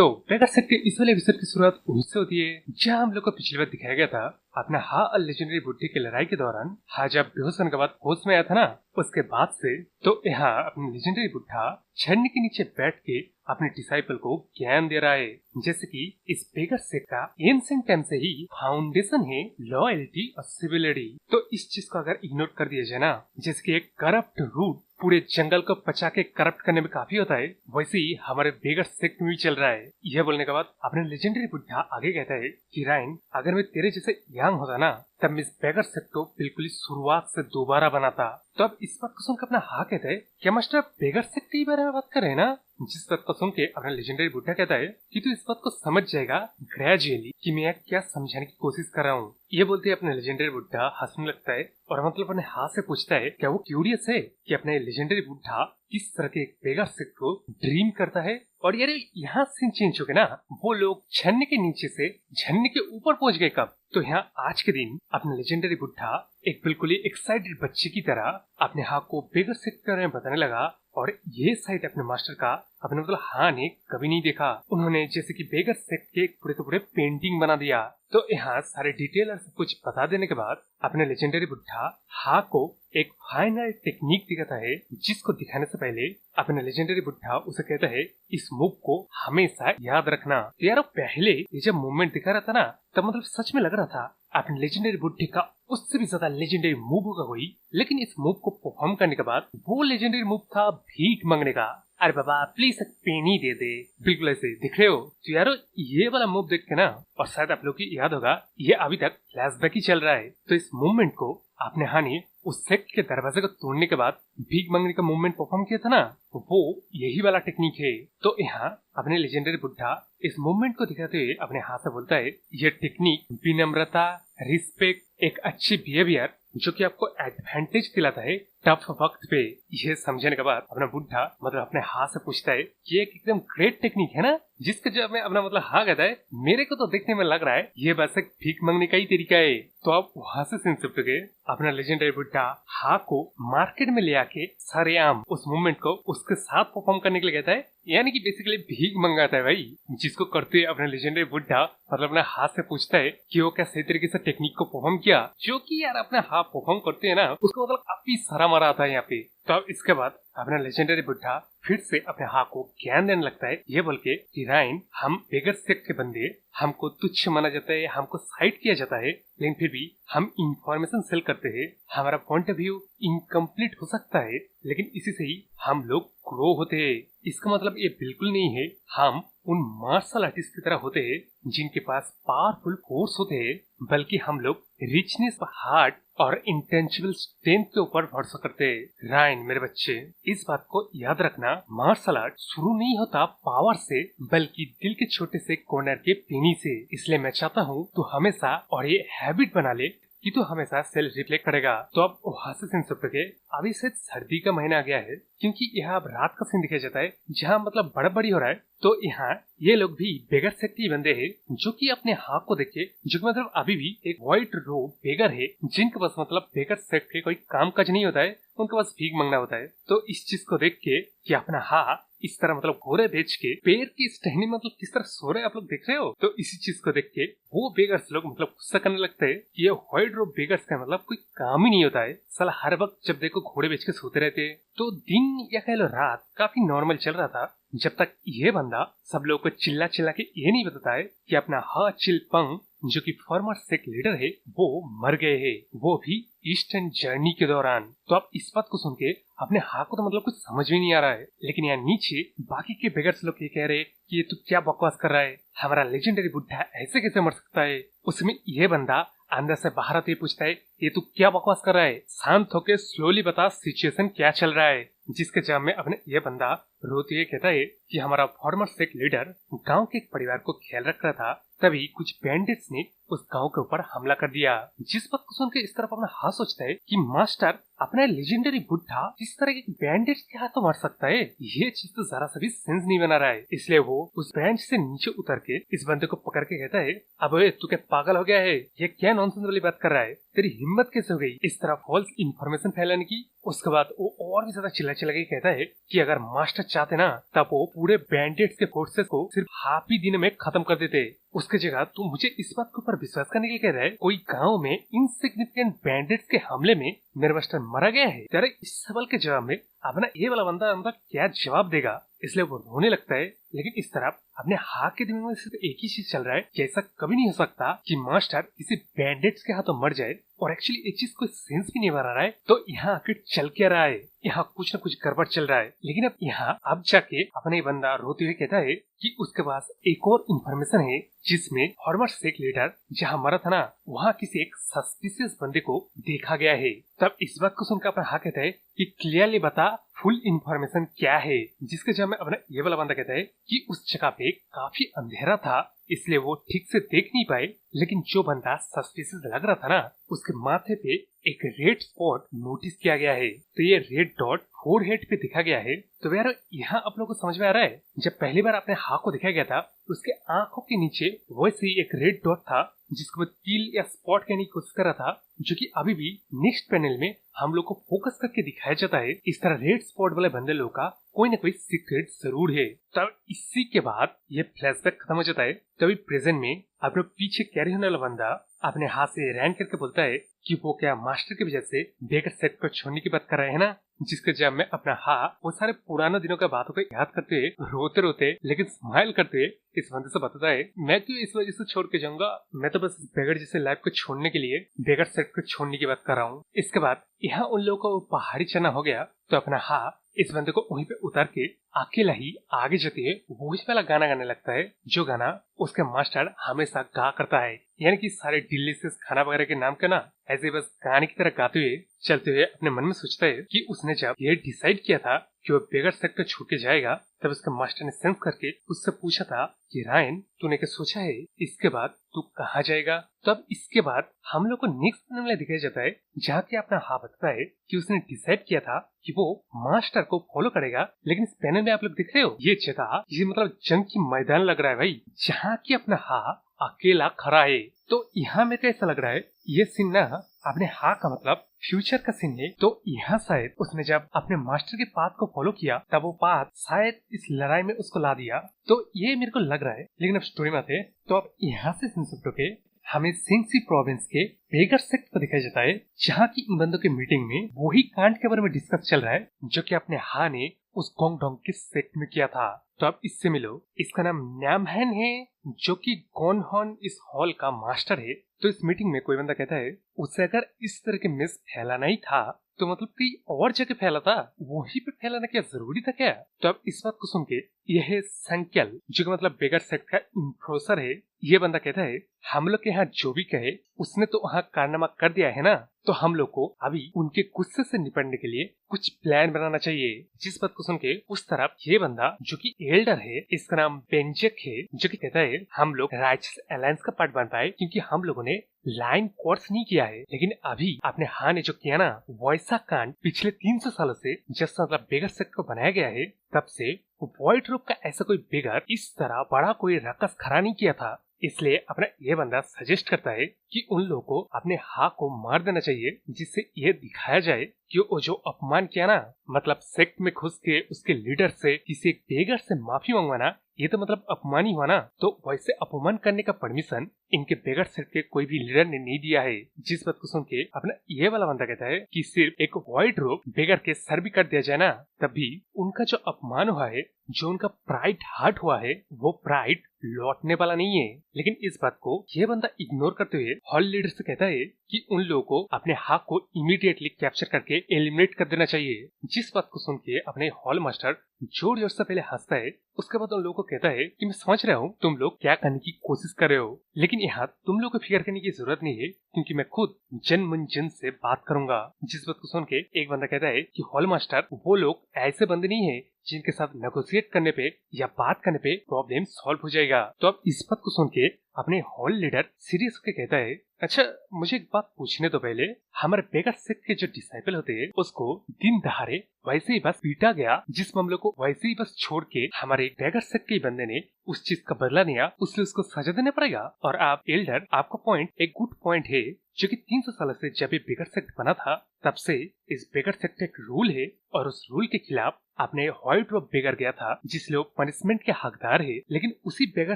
तो बेगर सेट के इस वाले एपिसोड की शुरुआत वहीं से होती है जहां हम लोग को पिछली बार दिखाया गया था अपना लेजेंडरी बुड्ढे की लड़ाई के दौरान जब बेहोश होने के बाद होश में आया था ना, उसके बाद से तो यहाँ अपने लेजेंडरी बुड्ढा झरने के नीचे बैठ के अपने डिसाइपल को ज्ञान दे रहा है। जैसे कि इस बेगर सेट का एंशिएंट टाइम से ही फाउंडेशन है लॉयल्टी और सिविलिटी। तो इस चीज को अगर इग्नोर कर दिया जाए ना, जैसे कि एक करप्ट रूट पूरे जंगल को पचा के करप्ट करने में काफी होता है, वैसे ही हमारे बेगर सेक्ट में भी चल रहा है। यह बोलने के बाद अपने लेजेंडरी बुड्ढा आगे कहता है कि रायन, अगर मैं तेरे जैसे यंग होता ना, तब मैं इस बेगर सेक्ट को बिल्कुल ही शुरुआत से दोबारा बनाता। तो अब इस बात को सुनकर अपना कहता है क्या मास्टर बेगर सेक्ट के बारे में बात कर रहे हैं ना। जिस बात को सुन के अपना लेजेंडरी बुड्ढा कहता है कि तू इस बात को समझ जाएगा ग्रेजुअली कि मैं क्या समझाने की कोशिश कर रहा हूँ। ये बोलते ही अपने लेजेंडरी बुड्ढा हंसने लगता है और मतलब अपने से पूछता है क्या वो क्यूरियस है कि अपने लेजेंडरी बुड्ढा किस तरह के एक बेगर सेक्ट को ड्रीम करता है। और यार यहाँ सीन चेंज हो गया ना, वो लोग झरने के नीचे से झरने के ऊपर पहुंच गए कब। तो यहाँ आज के दिन अपने लेजेंडरी बुड्ढा एक बिल्कुल ही एक्साइटेड बच्चे की तरह अपने को बेगर सेक्ट के बारे में बताने लगा। और ये साइड अपने मास्टर का अपने मतलब ने कभी नहीं देखा। उन्होंने जैसे कि बेगर सेक्ट के पूरे के पूरे पेंटिंग बना दिया। तो यहाँ सारे डिटेल और सब कुछ बता देने के बाद अपने लेजेंडरी बुड्ढा को एक फाइनल टेक्निक दिखाता है, जिसको दिखाने से पहले अपने लेजेंडरी बुड्ढा उसे कहता है इस मूव को हमेशा याद रखना। तो यार पहले ये जब मूवमेंट दिखा रहा था ना, तब मतलब सच में लग रहा था अपने लेजेंडरी बुड्ढे का उससे भी ज्यादा लेजेंडरी मूव होगा कोई। लेकिन इस मूव को परफॉर्म करने के बाद वो लेजेंडरी मूव था भीख मांगने का। अरे बाबा प्लीज एक पेनी दे दे, बिल्कुल ऐसे दिख रहे हो। तो यारो ये वाला मूव देख के ना, और शायद आप लोग की याद होगा ये अभी तक फ्लैशबैक ही चल रहा है। तो इस मूवमेंट को आपने ने उस सेक्ट के दरवाजे को तोड़ने के बाद भीख मांगने का मूवमेंट परफॉर्म किया था ना, वो यही वाला टेक्निक है। तो यहाँ अपने लेजेंडरी बुड्ढा इस मूवमेंट को दिखाते हुए अपने से बोलता है ये टेक्निक विनम्रता, रिस्पेक्ट, एक अच्छी बिहेवियर जो कि आपको एडवांटेज दिलाता है टफ वक्त पे। ये समझने के बाद अपना बुड्ढा मतलब अपने से पूछता है कि एक एकदम ग्रेट टेक्निक है ना, जिसका जब मैं अपना मतलब कहता है मेरे को तो देखने में लग रहा है ये बस एक भीख मांगने का ही तरीका है। तो आप वहाँ से सिंसिप्ट गए अपना लेजेंडरी बुड्ढा को मार्केट में ले आके सरेआम उस मूवमेंट को उसके साथ परफॉर्म करने के लिए कहता है, यानी कि बेसिकली भीख मंगाता है भाई। जिसको करते हुए अपने लेजेंडरी बुड्ढा मतलब अपने से पूछता है कि वो क्या सही तरीके से टेक्निक को परफॉर्म किया, जो कि यार अपने परफॉर्म करते हैं ना, उसको मतलब काफी सारा मरा आता है यहाँ पे। तो अब इसके बाद अपना लेजेंडरी बुड्ढा फिर से अपने को ज्ञान देने लगता है, ये बोल के कि रायन, हम बेगर सेक्ट के बंदे, हमको तुच्छ माना जाता है, हमको साइड किया जाता है, लेकिन फिर भी हम इंफॉर्मेशन सेल करते हैं। हमारा पॉइंट ऑफ व्यू इनकम्प्लीट हो सकता है, लेकिन इसी से ही हम लोग ग्रो होते हैं। इसका मतलब ये बिल्कुल नहीं है हम उन मार्शल आर्टिस्ट की तरह होते हैं जिनके पास पावरफुल फोर्स होते हैं, बल्कि हम लोग रिचनेस, हार्ट और इंटेंशिबल स्ट्रेंथ के ऊपर भरोसा करते हैं। रायन मेरे बच्चे, इस बात को याद रखना, मार्शल आर्ट शुरू नहीं होता पावर से, बल्कि दिल के छोटे से कॉर्नर के पेनी से। इसलिए मैं चाहता हूँ तू हमेशा और ये हैबिट बना ले कि तू हमेशा सेल्फ रिफ्लेक्ट करेगा। तो अब वहाँ से सिन सब के अभी शायद सर्दी का महीना आ गया है, क्योंकि यहाँ अब रात का सीन दिखाया जाता है जहाँ मतलब बड़ी हो रहा है। तो यहाँ ये लोग भी बेगर सेक्ट ही बंदे हैं, जो कि अपने को देख के, जो कि मतलब अभी भी एक व्हाइट रोब बेगर है, जिनके पास मतलब बेगर सेक्ट के कोई काम काज नहीं होता है, उनके पास भीख मांगना होता है। तो इस चीज को देख के कि अपना इस तरह मतलब घोड़े बेच के पैर की इस टहनी में मतलब किस तरह सो रहे आप लोग देख रहे हो। तो इसी चीज को देख के वो बेगर्स लोग मतलब गुस्सा करने लगते हैं कि ये व्हाइट रोब बेगर्स का मतलब कोई काम ही नहीं होता है, साला हर वक्त जब देखो घोड़े बेच के सोते रहते हैं। तो दिन या कह लो रात काफी नॉर्मल चल रहा था, जब तक ये बंदा सब लोगों को चिल्ला चिल्ला के ये नहीं बताता है कि अपना चिलपंग जो कि फॉर्मर सेक्ट लीडर है वो मर गए हैं, वो भी ईस्टर्न जर्नी के दौरान। तो आप इस बात को सुन के अपने को तो मतलब कुछ समझ में नहीं आ रहा है, लेकिन यहाँ नीचे बाकी के बेगर्स लोग ये कह रहे कि ये तू क्या बकवास कर रहा है, हमारा लेजेंडरी बुड्ढा ऐसे कैसे मर सकता है। उसमें ये बंदा अंदर से बाहर आते पूछता है ये तू क्या बकवास कर रहा है, शांत होके स्लोली बता सिचुएशन क्या चल रहा है। जिसके जवाब में अपने ये बंदा रोते हुए कहता है कि हमारा फॉर्मर सेक्ट लीडर गांव के एक परिवार को ख्याल रख रहा था, तभी कुछ बैंडिट्स ने उस गांव के ऊपर हमला कर दिया। जिस बात को सुन के इस तरफ अपना हाथ सोचता है कि मास्टर अपना लेजेंडरी बुड्ढा इस तरह के बैंडिट्स के हाथों मार सकता है, ये चीज तो जरा सा भी सेंस नहीं बना रहा है। इसलिए वो उस बेंच से नीचे उतर के इस बंदे को पकड़ के कहता है, अबे तू क्या पागल हो गया है, ये क्या नॉनसेंस वाली बात कर रहा है, तेरी हिम्मत कैसे हो गई इस तरह फॉल्स इन्फॉर्मेशन फैलाने की। उसके बाद वो और भी ज्यादा चिल्ला के कहता है कि अगर मास्टर चाहते ना तब वो पूरे बैंडिट्स के फोर्सेस को सिर्फ हाफ ही दिन में खत्म कर देते। उसके जगह तू मुझे इस बात के ऊपर विश्वास करने के लिए कह रहा है कोई गांव में इनसिग्निफिकेंट बैंडिट्स के हमले में मेरा मास्टर मारा गया है। तेरे इस सवाल के जवाब में अपना ये वाला बंदा अंदर क्या जवाब देगा, इसलिए वो रोने लगता है। लेकिन इस तरफ अपने हाथ के दिमाग में सिर्फ एक ही चीज चल रहा है कि ऐसा कभी नहीं हो सकता कि मास्टर किसी बैंडिट्स के हाथों मर जाए, और एक्चुअली ये चीज कोई सेंस भी नहीं बना रहा है। तो यहाँ आखिर चल क्या रहा है, यहाँ कुछ न कुछ गड़बड़ चल रहा है। लेकिन अब जाके अपना ये बंदा रोते हुए कहता है कि उसके पास एक और इन्फॉर्मेशन है जिसमें हॉर्मर सेक लीडर जहाँ मरा था ना वहाँ किसी एक सस्पिशियस बंदे को देखा गया है। तब इस बात को सुनकर अपना हाँ कहता है कि क्लियरली बता फुल इन्फॉर्मेशन क्या है। जिसके जवाब में अपना ये वाला बंदा कहता है कि उस जगह पे काफी अंधेरा था इसलिए वो ठीक से देख नहीं पाए, लेकिन जो बंदा सस्पिशियस लग रहा था ना उसके माथे पे एक रेड स्पॉट नोटिस किया गया है। तो ये रेड डॉट फोरहेड पे दिखा गया है। तो यार यहाँ आप लोगों को समझ में आ रहा है, जब पहली बार अपने हाथ को दिखाया गया था उसके आंखों के नीचे वैसे ही एक रेड डॉट था जिसको वो तील या स्पॉट कहने की कोशिश कर रहा था, जो कि अभी भी नेक्स्ट पैनल में हम लोग को फोकस करके दिखाया जाता है। इस तरह रेड स्पॉट वाले बंदे लोग का कोई ना कोई सीक्रेट जरूर है। तब इसी के बाद ये फ्लैशबैक खत्म हो जाता है। तभी प्रेजेंट में अपने पीछे कैरी होने वाला बंदा अपने हाथ से रैन करके बोलता है कि वो क्या मास्टर की वजह से बेकर सेट को छोड़ने की बात कर रहे हैं ना। जिसके जब मैं अपना हाथ वो सारे पुराने दिनों का बातों को याद करते हुए रोते रोते लेकिन स्माइल करते हुए इस बंदे से बताता है, मैं क्यों इस वजह से छोड़ के जाऊंगा, मैं तो बस बेगर जैसे लाइफ को छोड़ने के लिए बेगर सेट को छोड़ने की बात कर रहा हूँ। इसके बाद यहाँ उन लोगों को पहाड़ी चना हो गया तो अपना हाथ इस बंदे को वहीं पे उतार के अकेला ही आगे जाते हुए वही वाला गाना गाने लगता है जो गाना उसके मास्टर हमेशा गा करता है। यानी कि सारे डिलीशियस खाना वगैरह के नाम का ना ऐसे बस गाने की तरह गाते हुए चलते हुए अपने मन में सोचता है कि उसने जब ये डिसाइड किया था कि वो बेगर सेक्टर छूट के जाएगा तब उसके मास्टर ने सेंस करके उससे पूछा था कि रायन तूने क्या सोचा है इसके बाद तू कहाँ जाएगा। तब इसके बाद हम लोग को नेक्स्ट पैनल में दिखाया जाता है जहाँ के अपना हाँ बताता है कि उसने डिसाइड किया था कि वो मास्टर को फॉलो करेगा। लेकिन इस पैनल में आप लोग देख रहे हो ये जगह ये मतलब जंग की मैदान लग रहा है भाई, जहाँ की अपना हाँ अकेला खड़ा है। तो यहाँ मेरे को ऐसा लग रहा है ये सीन ना अपने हाँ का मतलब फ्यूचर का सीन है। तो यहाँ शायद उसने जब अपने मास्टर के पाथ को फॉलो किया तब वो पाथ शायद इस लड़ाई में उसको ला दिया। तो ये मेरे को लग रहा है। लेकिन अब स्टोरी में आते तो अब यहाँ से सुन सकते के हमें सिंगसी प्रोविंस के बेगर सेक्ट को दिखाया जाता है जहाँ की इन बंदों के मीटिंग में वही कांड के बारे में डिस्कस चल रहा है जो कि अपने हाँ ने उस गोंग डोंग के सेक्ट में किया था। तो अब इससे मिलो, इसका नाम न्यामहन है जो कि गोनहॉन इस हॉल का मास्टर है। तो इस मीटिंग में कोई बंदा कहता है उसे अगर इस तरह के मिस फैलाना ही था तो मतलब कहीं और जगह फैला था, वहीं पे फैलाना क्या जरूरी था क्या। तो अब इस बात को सुन के यह संकल जो कि मतलब बेगर सेक्ट का इन्फ्रोसर है, ये बंदा कहता है हम लोग के यहाँ जो भी कहे उसने तो वहाँ कारनामा कर दिया है ना, तो हम लोग को अभी उनके गुस्से से निपटने के लिए कुछ प्लान बनाना चाहिए। जिस बात को सुन के उस तरफ ये बंदा जो कि एल्डर है, इसका नाम बेंजेक है, जो कि कहता है हम लोग राइट्स अलायंस का पार्ट बन पाए क्योंकि हम लोगों ने लाइन कोर्स नहीं किया है। लेकिन अभी अपने हाँ ने जो किया ना वैसा कांड पिछले 300 सालों से जब मतलब बेगर सेक्ट को बनाया गया है तब से व्हाइट रूप का ऐसा कोई बेगर इस तरह बड़ा कोई रकस खड़ा नहीं किया था। इसलिए अपना ये बंदा सजेस्ट करता है कि उन लोगों को अपने हाँ को मार देना चाहिए जिससे ये दिखाया जाए कि वो जो अपमान किया ना मतलब सेक्ट में घुस के उसके लीडर से किसी एक बेगर से माफी मंगवाना ये तो मतलब अपमान ही हुआ ना। तो वैसे अपमान करने का परमिशन इनके बेगर सेक्ट के कोई भी लीडर ने नहीं दिया है। जिस बात को सुन के अपना ये वाला बंदा कहता है कि सिर्फ एक व्हाइट रोब बेगर के सर भी कर दिया जाए ना तभी उनका जो अपमान हुआ है, जो उनका प्राइड हार्ट हुआ है, वो प्राइड लौटने वाला नहीं है। लेकिन इस बात को ये बंदा इग्नोर करते हुए हॉल लीडर से कहता है कि उन लोगों को अपने हाथ को इमीडिएटली कैप्चर करके एलिमिनेट कर देना चाहिए। जिस बात को सुन के अपने हॉल मास्टर जोर जोर से पहले हंसता है, उसके बाद उन लोगों को कहता है कि मैं समझ रहा हूँ तुम लोग क्या करने की कोशिश कर रहे हो, लेकिन यहाँ तुम लोग को फिक्र करने की जरूरत नहीं है क्योंकि मैं खुद जन मन जन से बात करूंगा। जिस बात को सुन के एक बंदा कहता है कि हॉल मास्टर वो लोग ऐसे बंदे नहीं है जिनके साथ नेगोशिएट करने पे या बात करने पे प्रॉब्लम सॉल्व हो जाएगा। तो अब इस बात को सुन के अपने हॉल लीडर सीरियस होकर कहता है, अच्छा मुझे एक बात पूछने तो पहले, हमारे बेगर सेक्ट के जो डिसाइपल होते हैं उसको दिन दहाड़े वैसे ही बस पीटा गया, जिस मामले को वैसे ही बस छोड़ के हमारे बेगर सेक्ट के बंदे ने उस चीज का बदला लिया, उसलिए उसको सजा देना पड़ेगा। और आप एल्डर, आपका पॉइंट एक गुड पॉइंट है, जो कि 300 साल से जब ये बेगर सेक्ट बना था तब से इस बेगर सेक्ट एक रूल है, और उस रूल के खिलाफ आपने व्हाइट ड्रॉप बेगर गया था जिस लोग पनिशमेंट के हकदार है। लेकिन उसी बेगर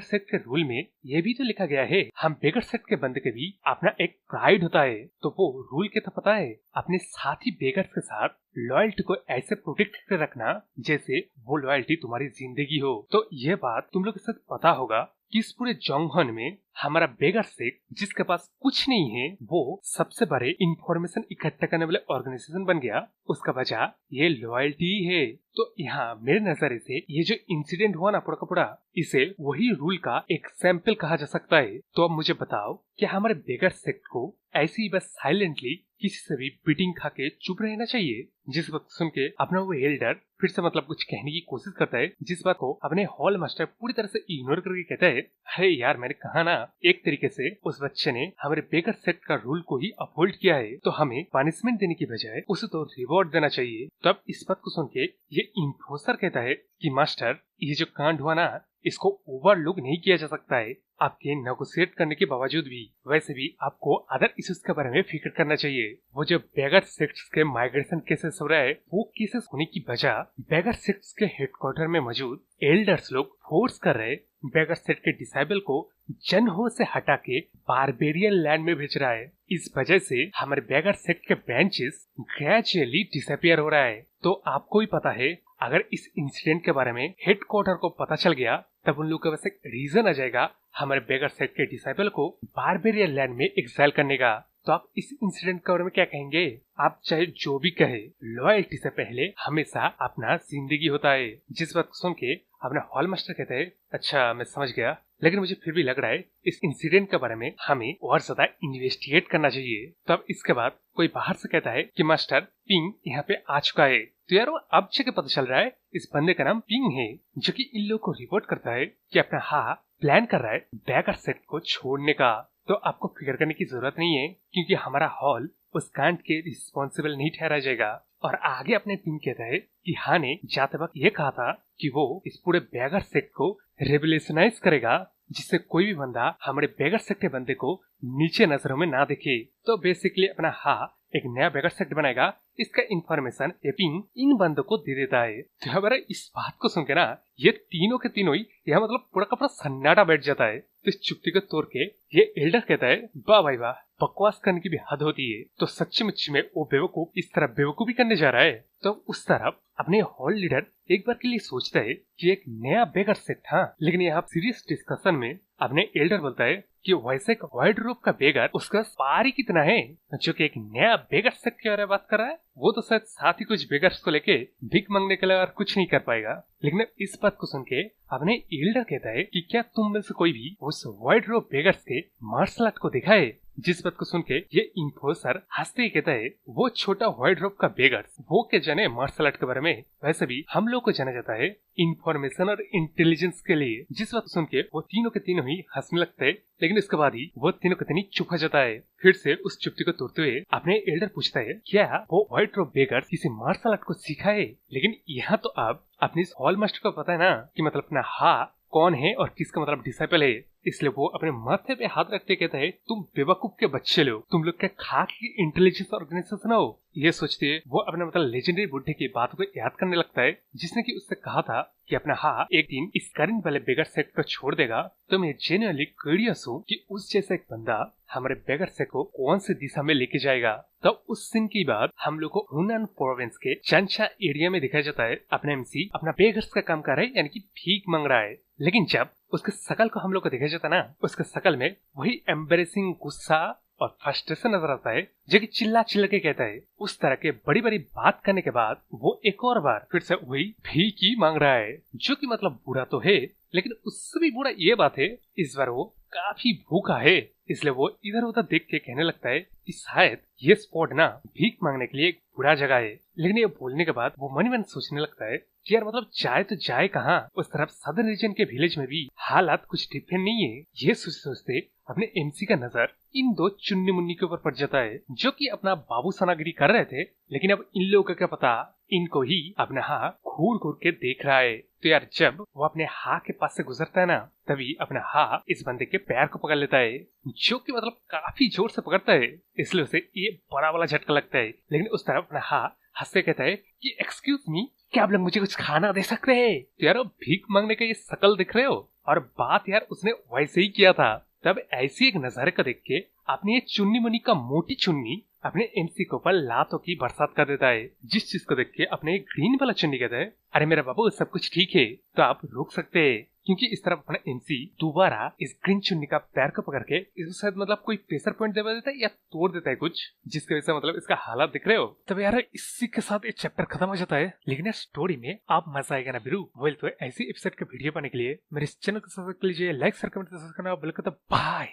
सेक्ट के रूल में ये भी तो लिखा गया है, हम बेगर सेक्ट के बंदे के भी अपना एक प्राइड होता है। तो वो रूल क्या था पता है, अपने साथी बेगर्स के साथ लॉयल्टी को ऐसे प्रोटेक्ट कर रखना जैसे वो लॉयल्टी तुम्हारी जिंदगी हो। तो ये बात तुम लोग के साथ पता होगा कि इस पूरे जोंगहन में हमारा बेगर सेक्ट जिसके पास कुछ नहीं है वो सबसे बड़े इंफॉर्मेशन इकट्ठा करने वाले ऑर्गेनाइजेशन बन गया। उसका वजह ये लॉयल्टी है। तो यहाँ मेरे नजरिए से ये जो इंसिडेंट हुआ ना पूरा का पूरा, इसे वही रूल का एक सैंपल कहा जा सकता है। तो अब मुझे बताओ कि हमारे बेगर सेक्ट को ऐसे ही बस साइलेंटली किसी से भी बीटिंग खा के चुप रहना चाहिए? जिस वक्त सुन के अपना वो एल्डर फिर से कुछ कहने की कोशिश करता है, जिस बात को अपने हॉल मास्टर पूरी तरह से इग्नोर करके कहता है, अरे यार मैंने कहा ना, एक तरीके से उस बच्चे ने हमारे बेगर सेक्ट का रूल को ही अपहोल्ड किया है, तो हमें पनिशमेंट देने की बजाय उसे तो रिवॉर्ड देना चाहिए। तो अब इस बात को सुन के ये इन्फोर्सर कहता है कि मास्टर, ये जो कांड हुआ ना इसको ओवरलुक नहीं किया जा सकता है आपके नेगोशिएट करने के बावजूद भी। वैसे भी आपको अदर इश्यूज के बारे में फिक्र करना चाहिए। वो जो बेगर सेक्ट्स के माइग्रेशन केसेस हो रहा है, वो केसेस होने की वजह बेगर सेक्ट्स के हेडक्वार्टर में मौजूद एल्डर्स लोग फोर्स कर रहे बेगर सेक्ट के डिसाइबल को जनहो से हटा के बारबेरियन लैंड में भेज रहा है। इस वजह से हमारे बेगर सेक्ट के ब्रांचेस ग्रेजुअली डिसअपियर हो रहा है। तो आपको ही पता है, अगर इस इंसिडेंट के बारे में हेडक्वार्टर को पता चल गया तब उन लोगों के पास एक रीजन आ जाएगा हमारे बेगर सेक्ट के डिसाइबल को बारबेरियन लैंड में एक्साइल करने का। तो आप इस इंसिडेंट के बारे में क्या कहेंगे? आप चाहे जो भी कहे, लॉयल्टी से पहले हमेशा अपना जिंदगी होता है। जिस बात को सुन के अपना हॉल मास्टर कहते हैं, अच्छा मैं समझ गया, लेकिन मुझे फिर भी लग रहा है इस इंसिडेंट के बारे में हमें और ज्यादा इन्वेस्टिगेट करना चाहिए। तो अब इसके बाद कोई बाहर से कहता है कि मास्टर, पिंग यहाँ पे आ चुका है। तो यार वो अब जगह पता चल रहा है इस बंदे का नाम पिंग है, जो कि इन लोगों को रिपोर्ट करता है कि अपना प्लान कर रहा है बेगर सेक्ट को छोड़ने का। तो आपको फिक्र करने की जरूरत नहीं है, क्योंकि हमारा हॉल उस कांड के रिस्पॉन्सिबल नहीं ठहरा जाएगा। और आगे अपने पिंग कहता है कि ने जाते वक्त ये कहा था कि वो इस पूरे बेगर सेक्ट को रेवोल्यूशनाइज करेगा, जिससे कोई भी बंदा हमारे बेगर सेक्ट के बंदे को नीचे नजरों में ना देखे। तो बेसिकली अपना एक नया बेगर सेक्ट बनाएगा। इसका इंफॉर्मेशन ये पिंग इन बंदों को दे देता है। तो हमारा इस बात को सुन के ना ये तीनों के तीनों ही यहाँ पूरा का पूरा सन्नाटा बैठ जाता है। तो इस चुप्पी को तोड़ के ये एल्डर कहता है, वाह भाई वाह, बकवास करने की भी हद होती है। तो सच्ची मुच्ची में वो बेवकूफ इस तरह बेवकूफी करने जा रहा है। तो उस तरफ अपने हॉल लीडर एक बार के लिए सोचता है कि एक नया बेगर सेक्ट था, लेकिन यहाँ सीरियस डिस्कशन में अपने एल्डर बोलता है कि वैसे एक वाइड रूप का बेगर उसका पारी कितना है, जो कि एक नया बेगर सेक्ट के बारे में बात कर रहा है। वो तो शायद साथ ही कुछ बेगर्स को लेके भीख मांगने के लिए और कुछ नहीं कर पाएगा। लेकिन इस बात को सुन के अपने एल्डर कहता है कि क्या तुम में से कोई भी उस वाइड रूप बेगर्स के मार्शल आर्ट को देखा है? जिस बात को सुन के ये इन्फोर्सर हंसते ही कहता है, वो छोटा वाइड रूप का बेगर्स वो क्या जाने मार्शल आर्ट के बारे में, वैसे भी हम लोग को जाना जाता है इंफॉर्मेशन और इंटेलिजेंस के लिए। जिस बात को सुन के वो तीनों के तीनों ही हंसने लगते हैं, लेकिन इसके बाद ही वो तीनों के तीनों चुप हो जाता है। फिर से उस चुप्पी को तोड़ते हुए अपने एल्डर पूछता है, क्या वो वाइड रूप बेगर्स किसी मार्शल आर्ट को सीखा है? लेकिन यहाँ तो अब अपने इस हॉल मास्टर को पता है ना कि अपना कौन है और किसका डिसाइपल है। इसलिए वो अपने माथे पे हाथ रखते कहता है, तुम बेवकूफ के बच्चे लोग, तुम लोग क्या खाक की इंटेलिजेंस ऑर्गेनाइजेशन हो? ये सोचते वो अपने लेजेंडरी बुड्ढे की बात को याद करने लगता है, जिसने कि उससे कहा था कि अपना एक दिन इस करंट वाले बेगर सेक्ट को छोड़ देगा। तो मैं जेन्युइनली क्यूरियस हूँ कि उस जैसा एक बंदा हमारे बेगर सेक्ट को कौन सी दिशा में लेके जाएगा। तो उस सीन की बात हम लोग को हुनान प्रोविंस के चंचा एरिया में दिखाया जाता है। अपना एमसी अपना बेगर्स का काम कर रहा है, यानी कि भीख मांग रहा है। लेकिन जब उसके शकल को हम लोग को देखा जाता ना, उसके शकल में वही एम्बेरेसिंग गुस्सा और फ्रस्ट्रेशन नजर आता है, जो कि चिल्ला चिल्ला के कहता है। उस तरह के बड़ी बड़ी बात करने के बाद वो एक और बार फिर से वही भीख ही मांग रहा है, जो कि बुरा तो है, लेकिन उससे भी बुरा ये बात है इस बार वो काफी भूखा है। इसलिए वो इधर उधर देख के कहने लगता है कि शायद ये स्पॉट ना भीख मांगने के लिए एक बुरा जगह है। लेकिन ये बोलने के बाद वो मन ही मन सोचने लगता है कि यार मतलब जाए तो जाए कहाँ। उस तरफ सदर्न रीजन के विलेज में भी हालात कुछ डिफरेंट नहीं है। ये सोचते अपने एमसी का नजर इन दो चुन्नी मुन्नी के ऊपर पड़ जाता है जो कि अपना बाबू सनागिरी कर रहे थे। लेकिन अब इन लोगों का क्या पता, इनको ही अपना हाँ घूर घूर के देख रहा है। तो यार जब वो अपने हाँ के पास से गुजरता है ना, तभी अपना हाँ इस बंदे के पैर को पकड़ लेता है, जो कि मतलब काफी जोर से पकड़ता है, इसलिए उसे ये बड़ा वाला झटका लगता है। लेकिन उस तरफ अपना हाँ हंसते कहता है कि एक्सक्यूज मी, क्या आप लोग मुझे कुछ खाना दे सकते हैं? तो यार भीख मांगने का ये शकल दिख रहे हो, और बात यार उसने वैसे ही किया था। तब ऐसी एक नजारे को देख के अपने ये चुन्नी मुन्नी का मोटी चुन्नी अपने एमसी के ऊपर लातों की बरसात कर देता है, जिस चीज को देख के अपने ग्रीन वाला चुन्नी कहता है अरे मेरा बाबू सब कुछ ठीक है, तो आप रुक सकते हैं। क्योंकि इस तरफ अपना एमसी दोबारा इस ग्रीन चुन्नी का पैर को पकड़ के इसको शायद मतलब कोई प्रेशर पॉइंट दे देता है या तोड़ देता है कुछ, जिसकी वजह से मतलब इसका हालात दिख रहे हो। तब यार इसी के साथ ये चैप्टर खत्म हो जाता है। लेकिन स्टोरी में आप मजा आएगा ना बिरू। वेल तो ऐसी एपिसोड के वीडियो पाने के लिए मेरे इस चैनल को सब्सक्राइब कीजिए, लाइक शेयर कमेंट करना बिल्कुल। बाय।